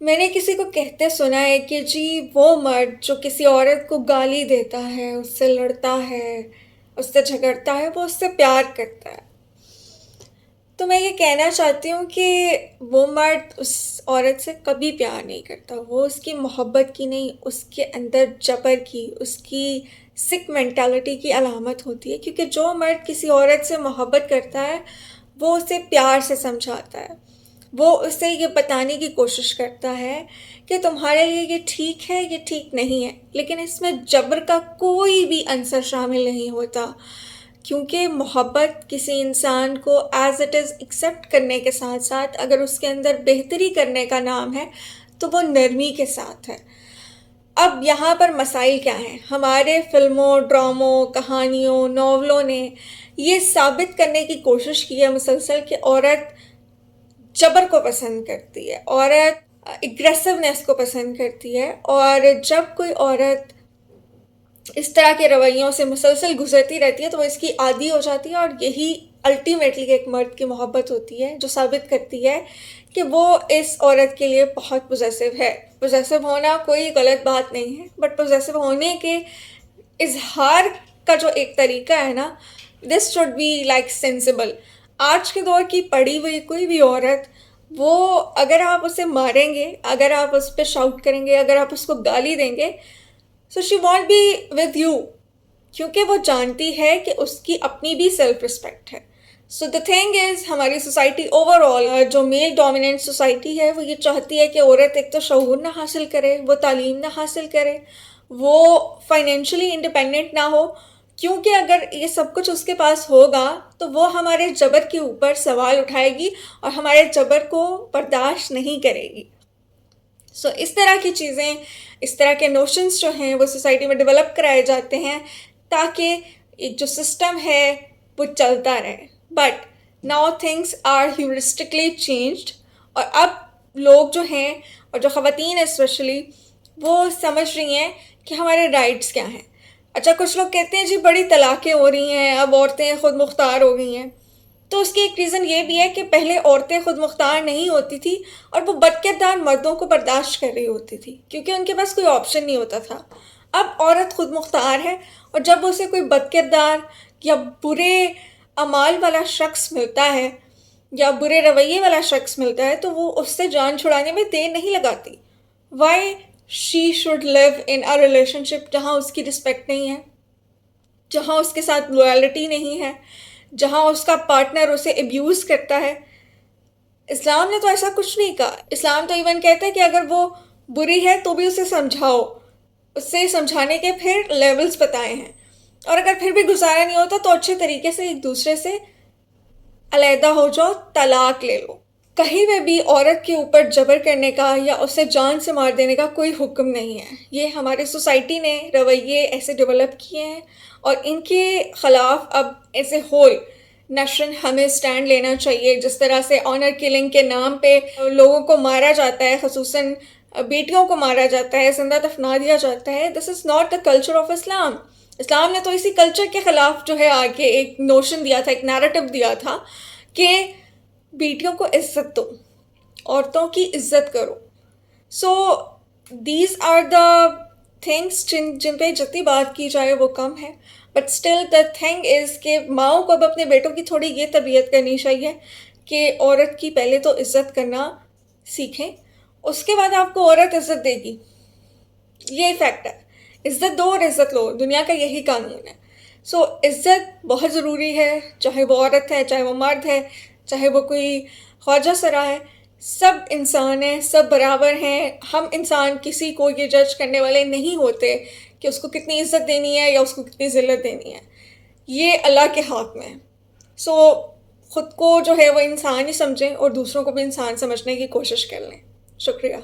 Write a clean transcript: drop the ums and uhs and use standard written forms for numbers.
میں نے کسی کو کہتے سنا ہے کہ جی وہ مرد جو کسی عورت کو گالی دیتا ہے، اس سے لڑتا ہے، اس سے جھگڑتا ہے، وہ اس سے پیار کرتا ہے۔ تو میں یہ کہنا چاہتی ہوں کہ وہ مرد اس عورت سے کبھی پیار نہیں کرتا، وہ اس کی محبت کی نہیں، اس کے اندر جبر کی، اس کی سک مینٹالٹی کی علامت ہوتی ہے، کیونکہ جو مرد کسی عورت سے محبت کرتا ہے وہ اسے پیار سے سمجھاتا ہے، وہ اسے یہ بتانے کی کوشش کرتا ہے کہ تمہارے لیے یہ ٹھیک ہے، یہ ٹھیک نہیں ہے، لیکن اس میں جبر کا کوئی بھی عنصر شامل نہیں ہوتا، کیونکہ محبت کسی انسان کو ایز اٹ از ایکسیپٹ کرنے کے ساتھ ساتھ اگر اس کے اندر بہتری کرنے کا نام ہے تو وہ نرمی کے ساتھ ہے۔ اب یہاں پر مسائل کیا ہیں؟ ہمارے فلموں، ڈراموں، کہانیوں، ناولوں نے یہ ثابت کرنے کی کوشش کی ہے مسلسل کہ عورت جبر کو پسند کرتی ہے، عورت اگریسونیس کو پسند کرتی ہے، اور جب کوئی عورت اس طرح کے رویوں سے مسلسل گزرتی رہتی ہے تو وہ اس کی عادی ہو جاتی ہے، اور یہی الٹیمیٹلی ایک مرد کی محبت ہوتی ہے جو ثابت کرتی ہے کہ وہ اس عورت کے لیے بہت پوزیسو ہے۔ پوزیسو ہونا کوئی غلط بات نہیں ہے، بٹ پوزیسو ہونے کے اظہار کا جو ایک طریقہ ہے نا، this should be like sensible. آج کے دور کی پڑھی ہوئی کوئی بھی عورت، وہ اگر آپ اسے ماریں گے، اگر آپ اس پہ شاؤٹ کریں گے، اگر آپ اس کو گالی دیں گے، so she want be with you, کیونکہ وہ جانتی ہے کہ اس کی اپنی بھی سیلف رسپیکٹ ہے۔ سو دا تھنگ از، ہماری سوسائٹی اوور آل جو میل ڈومیننٹ سوسائٹی ہے، وہ یہ چاہتی ہے کہ عورت ایک تو شعور نہ حاصل کرے، وہ تعلیم نہ حاصل کرے، وہ فائنینشلی انڈیپینڈنٹ نہ ہو، کیونکہ اگر یہ سب کچھ اس کے پاس ہوگا تو وہ ہمارے جبر کے اوپر سوال اٹھائے گی اور ہمارے جبر کو برداشت نہیں کرے گی۔ سو اس طرح کی چیزیں، اس طرح کے نوشنز جو ہیں وہ سوسائٹی میں ڈیولپ کرائے جاتے ہیں تاکہ ایک جو سسٹم ہے وہ چلتا رہے۔ But now things are heuristically changed, اور اب لوگ جو ہیں، اور جو خواتین اسپیشلی، وہ سمجھ رہی ہیں کہ ہمارے رائٹس کیا ہیں۔ اچھا، کچھ لوگ کہتے ہیں جی بڑی طلاقیں ہو رہی ہیں، اب عورتیں خود مختار ہو گئی ہیں، تو اس کی ایک ریزن یہ بھی ہے کہ پہلے عورتیں خود مختار نہیں ہوتی تھی اور وہ بد کردار مردوں کو برداشت کر رہی ہوتی تھی، کیونکہ ان کے پاس کوئی آپشن نہیں ہوتا تھا۔ اب عورت خود مختار ہے، اور جب اسے کوئی بد کردار یا برے اعمال والا شخص ملتا ہے یا برے رویے والا شخص ملتا ہے تو وہ اس سے جان چھڑانے میں دیر نہیں لگاتی۔ Why she should live in a relationship جہاں اس کی رسپیکٹ نہیں ہے، جہاں اس کے ساتھ لویلٹی نہیں ہے، جہاں اس کا پارٹنر اسے ابیوز کرتا ہے؟ اسلام نے تو ایسا کچھ نہیں کہا۔ اسلام تو ایون کہتا ہے کہ اگر وہ بری ہے تو بھی اسے سمجھاؤ، اس سے سمجھانے کے پھر لیولز بتائے ہیں، اور اگر پھر بھی گزارا نہیں ہوتا تو اچھے طریقے سے ایک دوسرے سے علیحدہ ہو جاؤ، طلاق لے لو۔ کہیں میں بھی عورت کے اوپر جبر کرنے کا یا اسے جان سے مار دینے کا کوئی حکم نہیں ہے۔ یہ ہمارے سوسائٹی نے رویے ایسے ڈیولپ کیے ہیں، اور ان کے خلاف اب ایز اے ہول نیشن ہمیں سٹینڈ لینا چاہیے۔ جس طرح سے آنر کلنگ کے نام پہ لوگوں کو مارا جاتا ہے، خصوصاً بیٹیوں کو مارا جاتا ہے، زندہ دفنا دیا جاتا ہے، this is not the culture of Islam. اسلام نے تو اسی کلچر کے خلاف جو ہے آگے ایک نوشن دیا تھا، ایک نیریٹو دیا تھا کہ بیٹیوں کو عزت دو، عورتوں کی عزت کرو۔ So these are the things جن پہ جتنی بات کی جائے وہ کم ہے، but still the thing is کہ ماؤں کو اب اپنے بیٹوں کی تھوڑی یہ تربیت کرنی چاہیے کہ عورت کی پہلے تو عزت کرنا سیکھیں، اس کے بعد آپ کو عورت عزت دے گی، یہ فیکٹ ہے۔ عزت دو اور عزت لو، دنیا کا یہی قانون ہے۔ سو عزت بہت ضروری ہے، چاہے وہ عورت ہے، چاہے وہ مرد ہے، چاہے وہ کوئی خواجہ سرا ہے، سب انسان ہیں، سب برابر ہیں۔ ہم انسان کسی کو یہ جج کرنے والے نہیں ہوتے کہ اس کو کتنی عزت دینی ہے یا اس کو کتنی ذلت دینی ہے، یہ اللہ کے ہاتھ میں ہے۔ سو خود کو جو ہے وہ انسان ہی سمجھیں اور دوسروں کو بھی انسان سمجھنے کی کوشش کر لیں۔ شکریہ۔